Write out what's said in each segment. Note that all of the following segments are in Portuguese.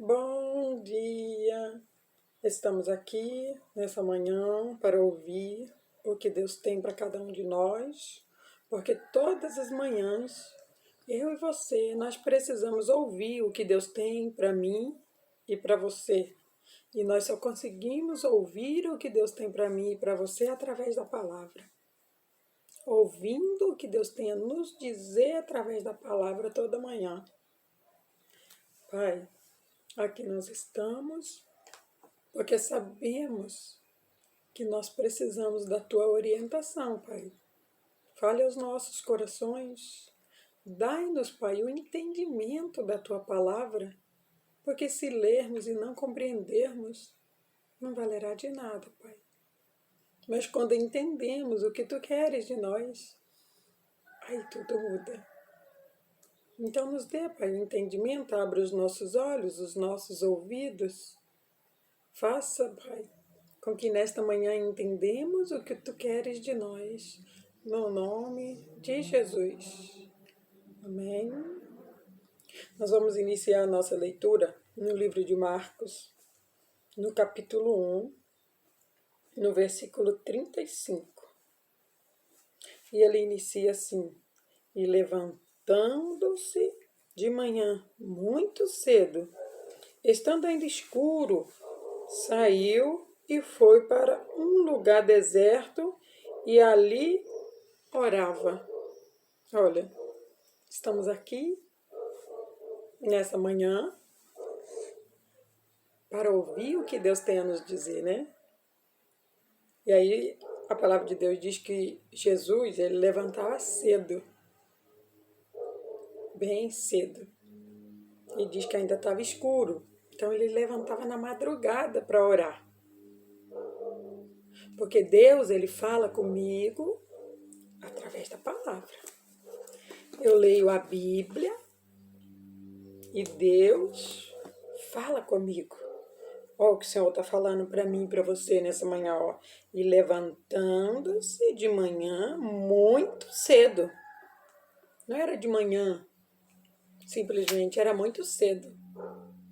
Bom dia! Estamos aqui nessa manhã para ouvir o que Deus tem para cada um de nós, porque todas as manhãs, eu e você, nós precisamos ouvir o que Deus tem para mim e para você. E nós só conseguimos ouvir o que Deus tem para mim e para você através da palavra. Ouvindo o que Deus tem a nos dizer através da palavra toda manhã. Pai, aqui nós estamos porque sabemos que nós precisamos da Tua orientação, Pai. Fale aos nossos corações. Dai-nos, Pai, o entendimento da Tua palavra, porque se lermos e não compreendermos, não valerá de nada, Pai. Mas quando entendemos o que Tu queres de nós, aí tudo muda. Então nos dê, Pai, o entendimento, abra os nossos olhos, os nossos ouvidos. Faça, Pai, com que nesta manhã entendemos o que Tu queres de nós, no nome de Jesus. Amém. Nós vamos iniciar a nossa leitura no livro de Marcos, no capítulo 1, no versículo 35. E ele inicia assim: E levantando-se de manhã muito cedo, estando ainda escuro, saiu e foi para um lugar deserto e ali orava. Olha, estamos aqui nessa manhã para ouvir o que Deus tem a nos dizer, né? E aí a palavra de Deus diz que Jesus, ele levantava cedo, bem cedo. E diz que ainda estava escuro. Então ele levantava na madrugada para orar. Porque Deus, ele fala comigo através da palavra. Eu leio a Bíblia e Deus fala comigo. Ó, o que o Senhor está falando para mim e para você nessa manhã, ó. E levantando-se de manhã muito cedo. Não era de manhã, simplesmente era muito cedo.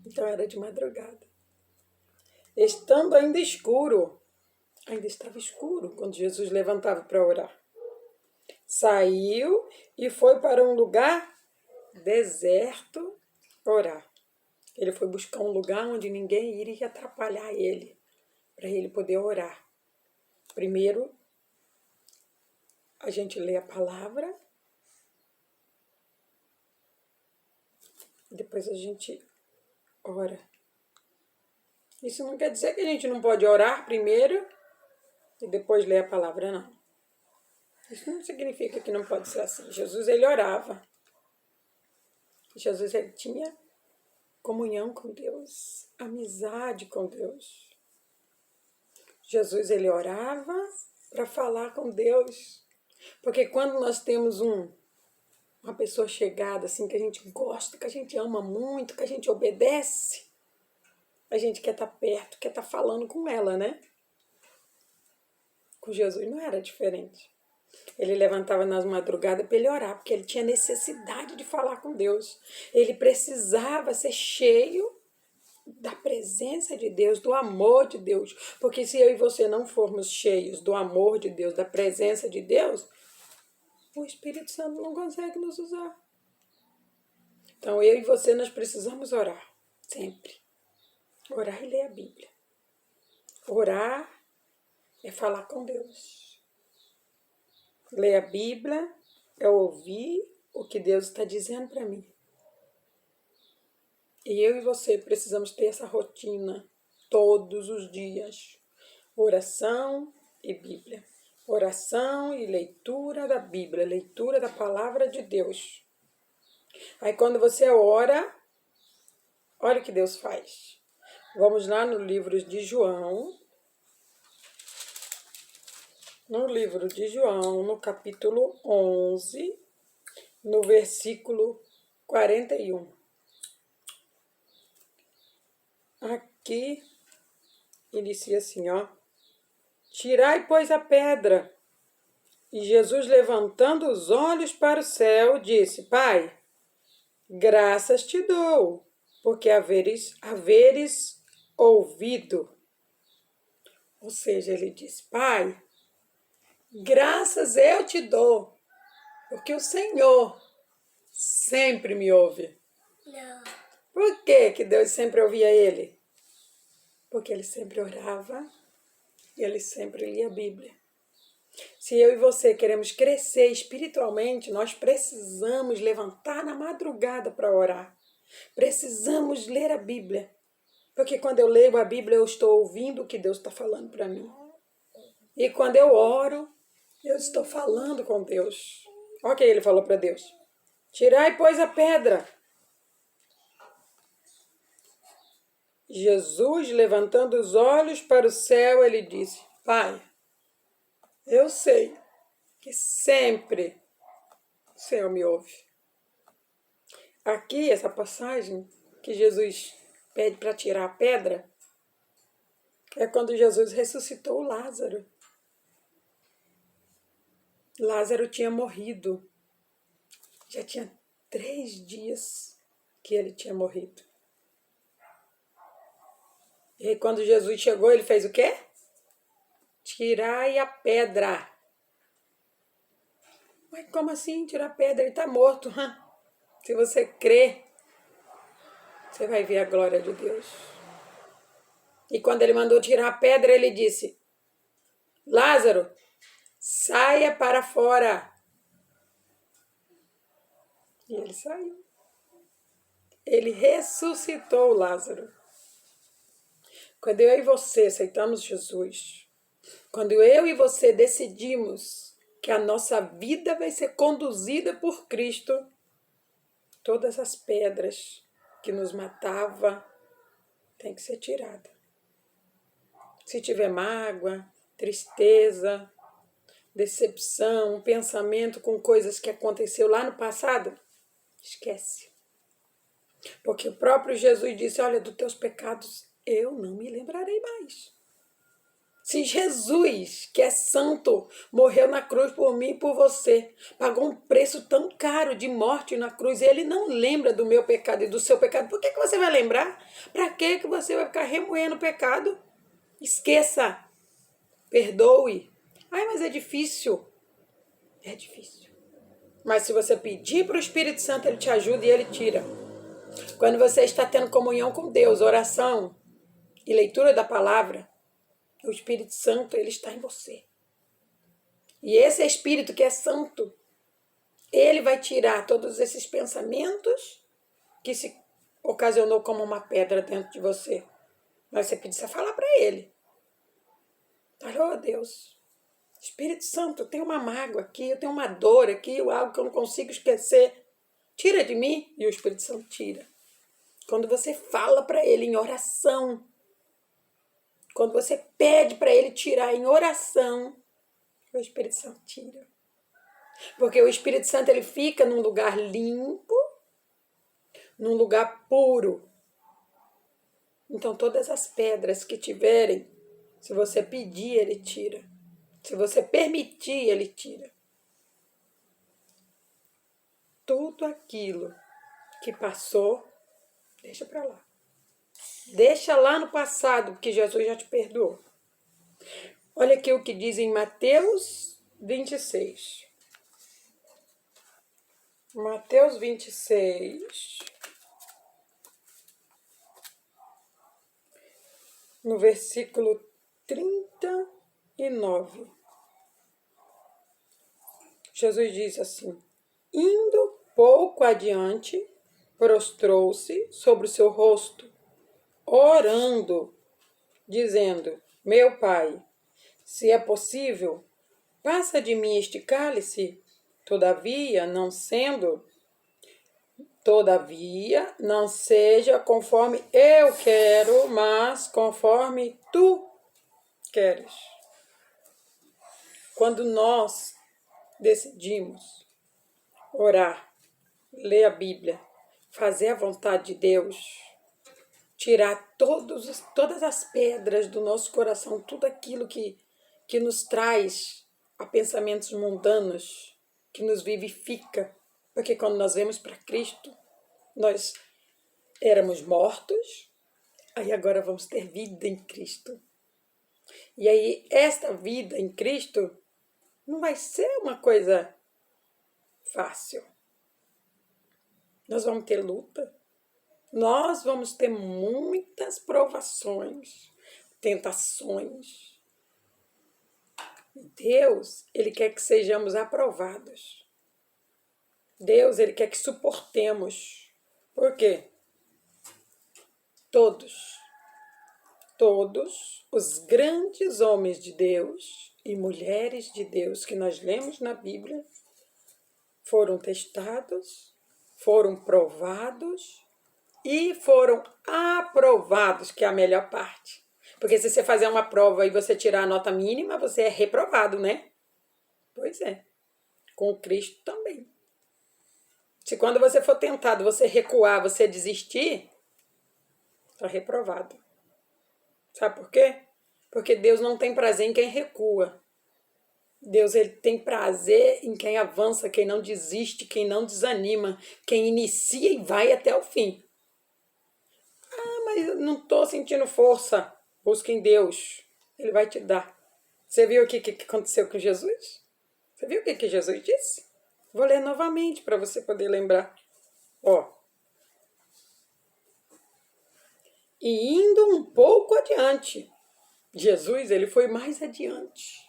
Então era de madrugada. Estando ainda escuro, ainda estava escuro quando Jesus levantava para orar. Saiu e foi para um lugar deserto orar. Ele foi buscar um lugar onde ninguém iria atrapalhar ele, para ele poder orar. Primeiro, a gente lê a palavra, depois a gente ora. Isso não quer dizer que a gente não pode orar primeiro e depois ler a palavra, não. Isso não significa que não pode ser assim. Jesus, ele orava. Jesus, ele tinha comunhão com Deus, amizade com Deus. Jesus, ele orava para falar com Deus. Porque quando nós temos uma pessoa chegada, assim, que a gente gosta, que a gente ama muito, que a gente obedece, a gente quer estar perto, quer estar falando com ela, né? Com Jesus não era diferente. Ele levantava nas madrugadas para ele orar, porque ele tinha necessidade de falar com Deus. Ele precisava ser cheio da presença de Deus, do amor de Deus. Porque se eu e você não formos cheios do amor de Deus, da presença de Deus, o Espírito Santo não consegue nos usar. Então eu e você, nós precisamos orar, sempre. Orar e ler a Bíblia. Orar é falar com Deus. Ler a Bíblia é ouvir o que Deus está dizendo para mim. E eu e você precisamos ter essa rotina todos os dias. Oração e Bíblia. Oração e leitura da Bíblia, leitura da palavra de Deus. Aí quando você ora, olha o que Deus faz. Vamos lá no livro de João. No livro de João, no capítulo 11, no versículo 41. Aqui inicia assim, ó. Tirai, pois, a pedra. E Jesus, levantando os olhos para o céu, disse: Pai, graças te dou, porque haveres ouvido. Ou seja, ele diz, Pai, graças eu te dou, porque o Senhor sempre me ouve. Não. Por que Deus sempre ouvia ele? Porque ele sempre orava e ele sempre lia a Bíblia. Se eu e você queremos crescer espiritualmente, nós precisamos levantar na madrugada para orar. Precisamos ler a Bíblia. Porque quando eu leio a Bíblia, eu estou ouvindo o que Deus está falando para mim. E quando eu oro, eu estou falando com Deus. Olha o que ele falou para Deus. Tirai, pois, a pedra. Jesus, levantando os olhos para o céu, ele disse, Pai, eu sei que sempre o Senhor me ouve. Aqui, essa passagem que Jesus pede para tirar a pedra, é quando Jesus ressuscitou Lázaro. Lázaro tinha morrido. Já tinha 3 dias que ele tinha morrido. E aí, quando Jesus chegou, ele fez o quê? Tirai a pedra. Mas como assim tirar a pedra? Ele está morto. Se você crê, você vai ver a glória de Deus. E quando ele mandou tirar a pedra, ele disse, Lázaro, saia para fora. E ele saiu. Ele ressuscitou Lázaro. Quando eu e você aceitamos Jesus, quando eu e você decidimos que a nossa vida vai ser conduzida por Cristo, todas as pedras que nos matavam têm que ser tiradas. Se tiver mágoa, tristeza, decepção, um pensamento com coisas que aconteceu lá no passado, esquece. Porque o próprio Jesus disse, olha, dos teus pecados eu não me lembrarei mais. Se Jesus, que é santo, morreu na cruz por mim e por você, pagou um preço tão caro de morte na cruz, e ele não lembra do meu pecado e do seu pecado, por que você vai lembrar? Para que você vai ficar remoendo o pecado? Esqueça. Perdoe. Ai, mas é difícil. É difícil. Mas se você pedir para o Espírito Santo, ele te ajuda e ele tira. Quando você está tendo comunhão com Deus, oração e leitura da palavra, o Espírito Santo, ele está em você. E esse Espírito que é santo, ele vai tirar todos esses pensamentos que se ocasionou como uma pedra dentro de você. Mas você precisa falar para ele. Fala, oh Deus, Espírito Santo, eu tenho uma mágoa aqui, eu tenho uma dor aqui, algo que eu não consigo esquecer. Tira de mim. E o Espírito Santo tira. Quando você fala para ele em oração, quando você pede para ele tirar em oração, o Espírito Santo tira. Porque o Espírito Santo ele fica num lugar limpo, num lugar puro. Então todas as pedras que tiverem, se você pedir, ele tira. Se você permitir, ele tira. Tudo aquilo que passou, deixa para lá. Deixa lá no passado, porque Jesus já te perdoou. Olha aqui o que diz em Mateus 26. Mateus 26, no versículo 39. Jesus diz assim, indo pouco adiante, prostrou-se sobre o seu rosto, orando, dizendo, meu Pai, se é possível, passa de mim este cálice, todavia, não seja conforme eu quero, mas conforme tu queres. Quando nós decidimos orar, ler a Bíblia, fazer a vontade de Deus, tirar todas as pedras do nosso coração, tudo aquilo que nos traz a pensamentos mundanos, que nos vivifica, porque quando nós vemos para Cristo, nós éramos mortos, aí agora vamos ter vida em Cristo. E aí, esta vida em Cristo não vai ser uma coisa fácil. Nós vamos ter luta, nós vamos ter muitas provações, tentações. Deus, Ele quer que sejamos aprovados. Deus, Ele quer que suportemos. Por quê? Todos os grandes homens de Deus e mulheres de Deus que nós lemos na Bíblia foram testados, foram provados e foram aprovados, que é a melhor parte. Porque se você fazer uma prova e você tirar a nota mínima, você é reprovado, né? Pois é. Com Cristo também. Se quando você for tentado, você recuar, você desistir, está reprovado. Sabe por quê? Porque Deus não tem prazer em quem recua. Deus, ele tem prazer em quem avança, quem não desiste, quem não desanima, quem inicia e vai até o fim. Ah, mas eu não estou sentindo força. Busca em Deus. Ele vai te dar. Você viu o que aconteceu com Jesus? Você viu o que Jesus disse? Vou ler novamente para você poder lembrar. Ó. E indo um pouco adiante, Jesus, ele foi mais adiante.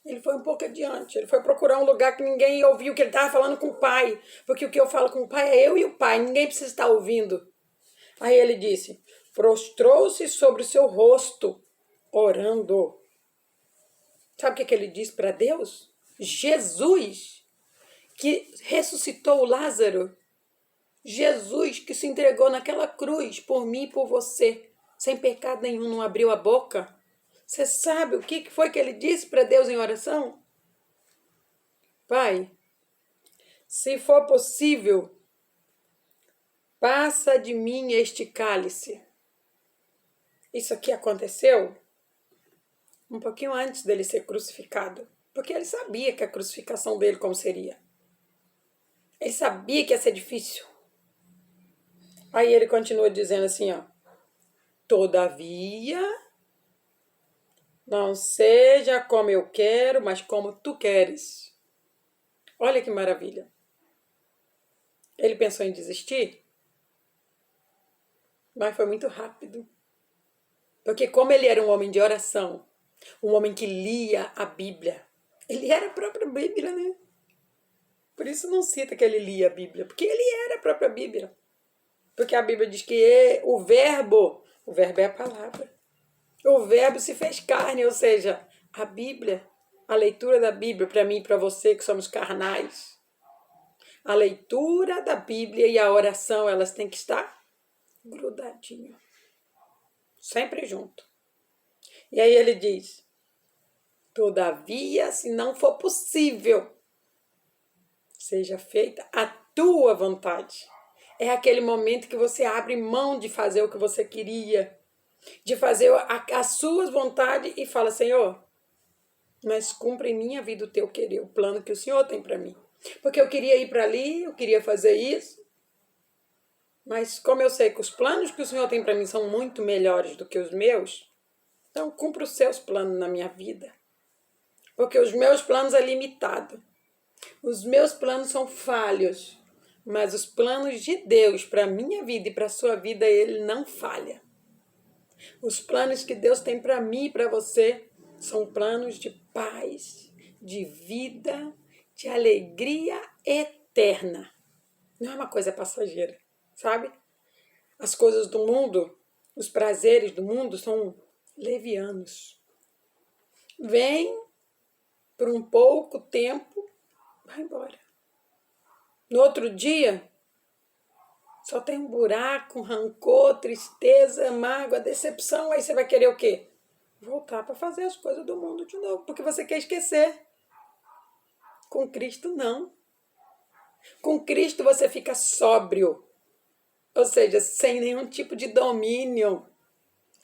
Ele foi um pouco adiante. Ele foi procurar um lugar que ninguém ouviu, que ele estava falando com o Pai. Porque o que eu falo com o Pai é eu e o Pai. Ninguém precisa estar ouvindo. Aí ele disse, prostrou-se sobre o seu rosto, orando. Sabe o que ele disse para Deus? Jesus, que ressuscitou o Lázaro. Jesus, que se entregou naquela cruz por mim e por você. Sem pecado nenhum, não abriu a boca. Você sabe o que foi que ele disse para Deus em oração? Pai, se for possível, passa de mim este cálice. Isso aqui aconteceu um pouquinho antes dele ser crucificado. Porque ele sabia que a crucificação dele como seria. Ele sabia que ia ser difícil. Aí ele continua dizendo assim, ó. Todavia, não seja como eu quero, mas como tu queres. Olha que maravilha. Ele pensou em desistir, mas foi muito rápido. Porque como ele era um homem de oração, um homem que lia a Bíblia, ele era a própria Bíblia, né? Por isso não cita que ele lia a Bíblia, porque ele era a própria Bíblia. Porque a Bíblia diz que o verbo é a palavra. O verbo se fez carne, ou seja, a Bíblia, a leitura da Bíblia, para mim e para você que somos carnais, a leitura da Bíblia e a oração, elas têm que estar grudadinho, sempre junto. E aí ele diz, todavia, se não for possível, seja feita a tua vontade. É aquele momento que você abre mão de fazer o que você queria, de fazer as suas vontades e fala, Senhor, mas cumpra em minha vida o teu querer, o plano que o Senhor tem para mim. Porque eu queria ir para ali, eu queria fazer isso, mas como eu sei que os planos que o Senhor tem para mim são muito melhores do que os meus, então cumpra os seus planos na minha vida. Porque os meus planos são limitados. Os meus planos são falhos. Mas os planos de Deus para a minha vida e para a sua vida, ele não falha. Os planos que Deus tem para mim e para você são planos de paz, de vida, de alegria eterna. Não é uma coisa passageira, sabe? As coisas do mundo, os prazeres do mundo são levianos. Vem por um pouco tempo, vai embora. No outro dia, só tem um buraco, rancor, tristeza, mágoa, decepção. Aí você vai querer o quê? Voltar para fazer as coisas do mundo de novo, porque você quer esquecer. Com Cristo, não. Com Cristo você fica sóbrio, ou seja, sem nenhum tipo de domínio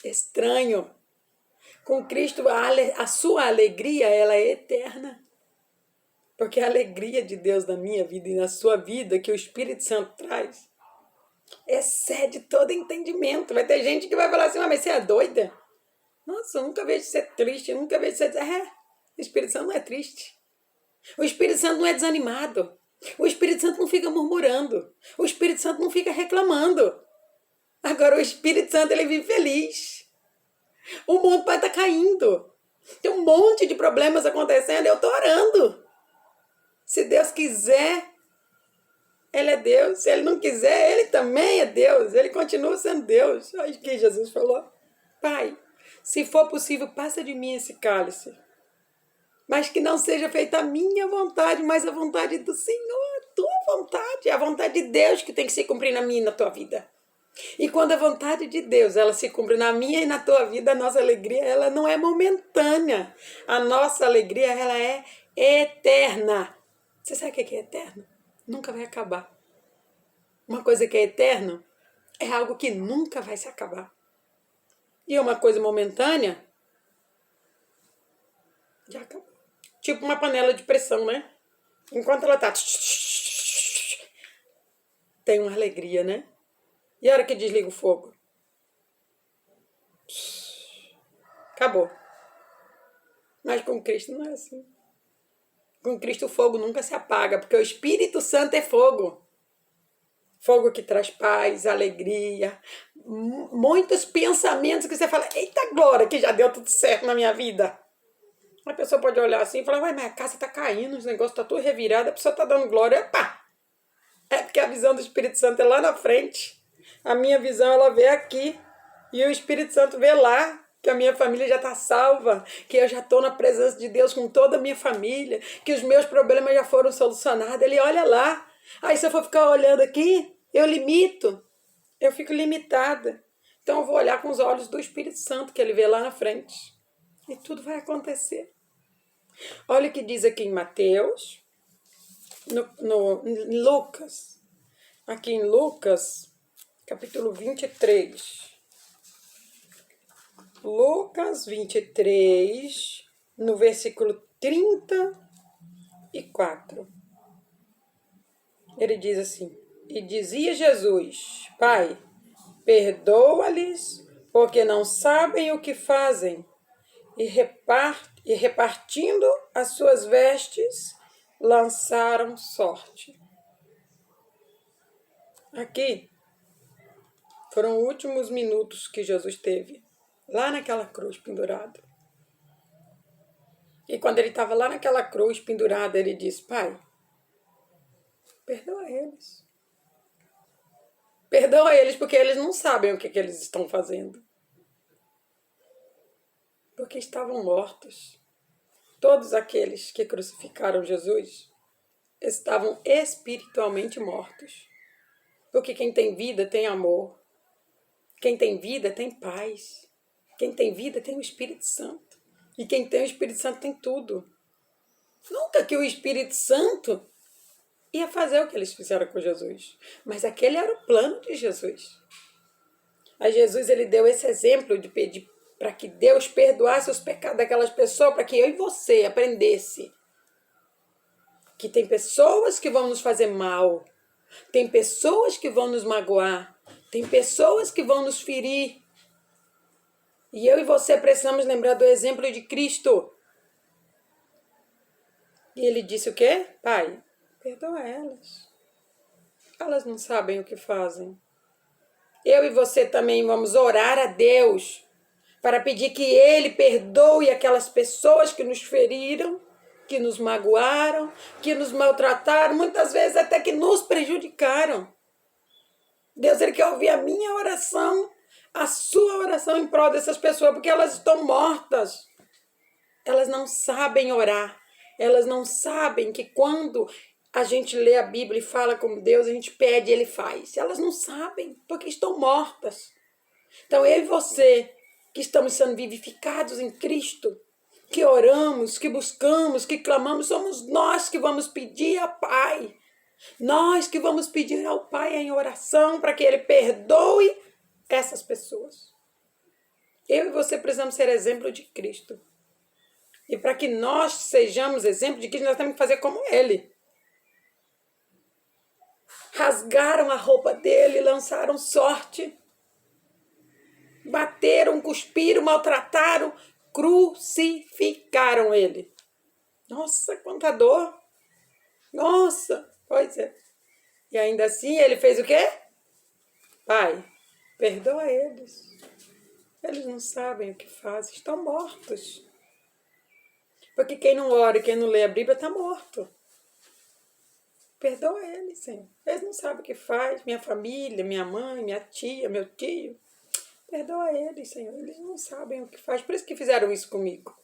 estranho. Com Cristo, a sua alegria, ela é eterna. Porque a alegria de Deus na minha vida e na sua vida, que o Espírito Santo traz, Excede todo entendimento. Vai ter gente que vai falar assim, mas você é doida? Nossa, eu nunca vejo você triste, eu nunca vejo você dizer, o Espírito Santo não é triste. O Espírito Santo não é desanimado. O Espírito Santo não fica murmurando. O Espírito Santo não fica reclamando. Agora o Espírito Santo, ele vive feliz. O mundo vai estar caindo. Tem um monte de problemas acontecendo e eu estou orando. Se Deus quiser, Ele é Deus. Se Ele não quiser, Ele também é Deus. Ele continua sendo Deus. Olha o que Jesus falou. Pai, se for possível, passa de mim esse cálice. Mas que não seja feita a minha vontade, mas a vontade do Senhor, a tua vontade. A vontade de Deus que tem que se cumprir na minha e na tua vida. E quando a vontade de Deus ela se cumpre na minha e na tua vida, a nossa alegria ela não é momentânea. A nossa alegria ela é eterna. Você sabe o que é eterno? Nunca vai acabar. Uma coisa que é eterno é algo que nunca vai se acabar. E uma coisa momentânea já acabou. Tipo uma panela de pressão, né? Enquanto ela tá... tem uma alegria, né? E a hora que desliga o fogo? Acabou. Mas com Cristo não é assim. Com Cristo o fogo nunca se apaga, porque o Espírito Santo é fogo. Fogo que traz paz, alegria, muitos pensamentos que você fala, eita glória, que já deu tudo certo na minha vida. A pessoa pode olhar assim e falar, mas a casa está caindo, os negócios estão tudo revirado, a pessoa está dando glória. Epa! É porque a visão do Espírito Santo é lá na frente. A minha visão, ela vê aqui. E o Espírito Santo vê lá, que a minha família já está salva, que eu já estou na presença de Deus com toda a minha família, que os meus problemas já foram solucionados. Ele olha lá. Aí se eu for ficar olhando aqui, eu limito. Eu fico limitada. Então eu vou olhar com os olhos do Espírito Santo, que ele vê lá na frente. E tudo vai acontecer. Olha o que diz aqui em Mateus, em Lucas. Aqui em Lucas, capítulo 23. Lucas 23, no versículo 34. Ele diz assim, e dizia Jesus, Pai, perdoa-lhes, porque não sabem o que fazem. E repartindo as suas vestes, lançaram sorte. Aqui foram os últimos minutos que Jesus teve, lá naquela cruz pendurado. E quando ele estava lá naquela cruz pendurada, ele disse, Pai, perdoa eles. Perdoa eles porque eles não sabem o que eles estão fazendo. Porque estavam mortos. Todos aqueles que crucificaram Jesus estavam espiritualmente mortos. Porque quem tem vida tem amor. Quem tem vida tem paz. Quem tem vida tem o Espírito Santo. E quem tem o Espírito Santo tem tudo. Nunca que o Espírito Santo ia fazer o que eles fizeram com Jesus. Mas aquele era o plano de Jesus. Aí Jesus ele deu esse exemplo de pedir para que Deus perdoasse os pecados daquelas pessoas, para que eu e você aprendesse que tem pessoas que vão nos fazer mal, tem pessoas que vão nos magoar, tem pessoas que vão nos ferir. E eu e você precisamos lembrar do exemplo de Cristo. E ele disse o quê? Pai, perdoa elas. Elas não sabem o que fazem. Eu e você também vamos orar a Deus para pedir que Ele perdoe aquelas pessoas que nos feriram, que nos magoaram, que nos maltrataram, muitas vezes até que nos prejudicaram. Deus, Ele quer ouvir a minha oração, a sua oração em prol dessas pessoas, porque elas estão mortas. Elas não sabem orar. Elas não sabem que quando a gente lê a Bíblia e fala com Deus, a gente pede e Ele faz. Elas não sabem, porque estão mortas. Então, eu e você, que estamos sendo vivificados em Cristo, que oramos, que buscamos, que clamamos, somos nós que vamos pedir ao Pai. Nós que vamos pedir ao Pai em oração para que Ele perdoe essas pessoas. Eu e você precisamos ser exemplo de Cristo. E para que nós sejamos exemplo de Cristo, nós temos que fazer como Ele. rasgaram a roupa dele, lançaram sorte, bateram, cuspiram, maltrataram, crucificaram ele. Nossa, quanta dor! Nossa, pois é. E ainda assim ele fez o quê? Pai, perdoa eles. Eles não sabem o que fazem, estão mortos. Porque quem não ora e quem não lê a Bíblia está morto. Perdoa eles, Senhor. Eles não sabem o que faz. Minha família, minha mãe, minha tia, meu tio. Perdoa eles, Senhor. Eles não sabem o que faz. Por isso que fizeram isso comigo.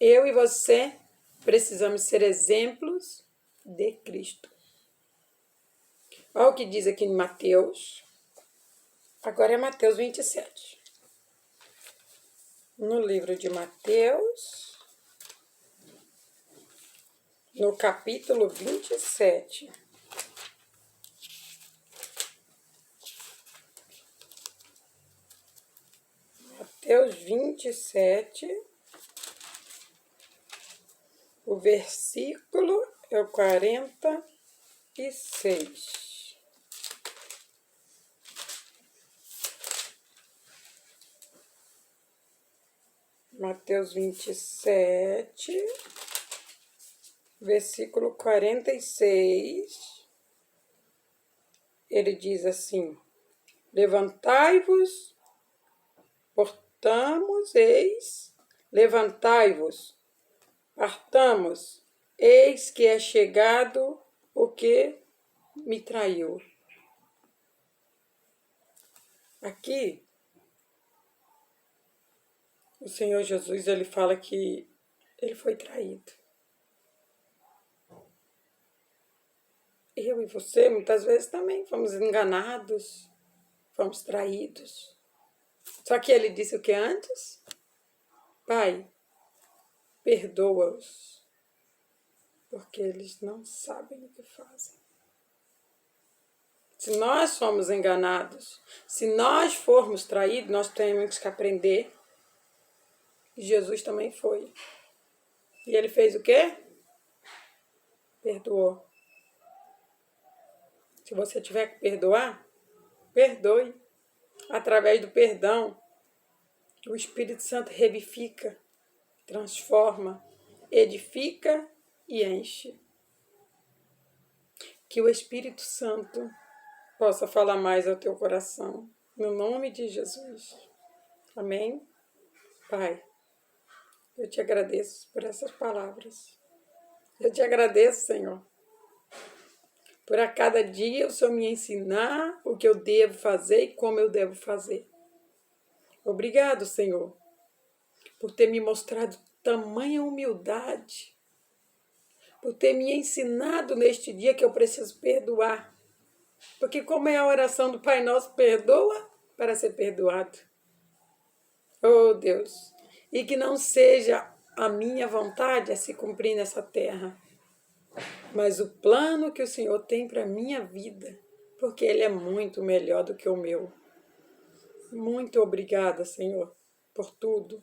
Eu e você precisamos ser exemplos de Cristo. Olha o que diz aqui em Mateus. Agora é Mateus 27. No livro de Mateus, no capítulo 27. Mateus 27, o versículo é o 46. Mateus 27, versículo 46, ele diz assim: levantai-vos, portamos, levantai-vos, partamos, eis que é chegado o que me traiu. Aqui, o Senhor Jesus, ele fala que ele foi traído. Eu e você, muitas vezes, também fomos enganados, fomos traídos. Só que ele disse o que antes? Pai, perdoa-os, porque eles não sabem o que fazem. Se nós fomos enganados, se nós formos traídos, nós temos que aprender. Jesus também foi. E ele fez o quê? Perdoou. Se você tiver que perdoar, perdoe. Através do perdão, o Espírito Santo revivifica, transforma, edifica e enche. Que o Espírito Santo possa falar mais ao teu coração. No nome de Jesus. Amém? Pai, eu te agradeço por essas palavras. Eu te agradeço, Senhor, por a cada dia o Senhor me ensinar o que eu devo fazer e como eu devo fazer. Obrigado, Senhor, por ter me mostrado tamanha humildade, por ter me ensinado neste dia que eu preciso perdoar. Porque como é a oração do Pai Nosso, perdoa para ser perdoado. Oh, Deus, e que não seja a minha vontade a se cumprir nessa terra, mas o plano que o Senhor tem para a minha vida, porque Ele é muito melhor do que o meu. Muito obrigada, Senhor, por tudo.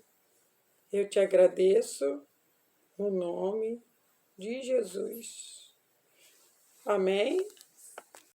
Eu te agradeço no nome de Jesus. Amém.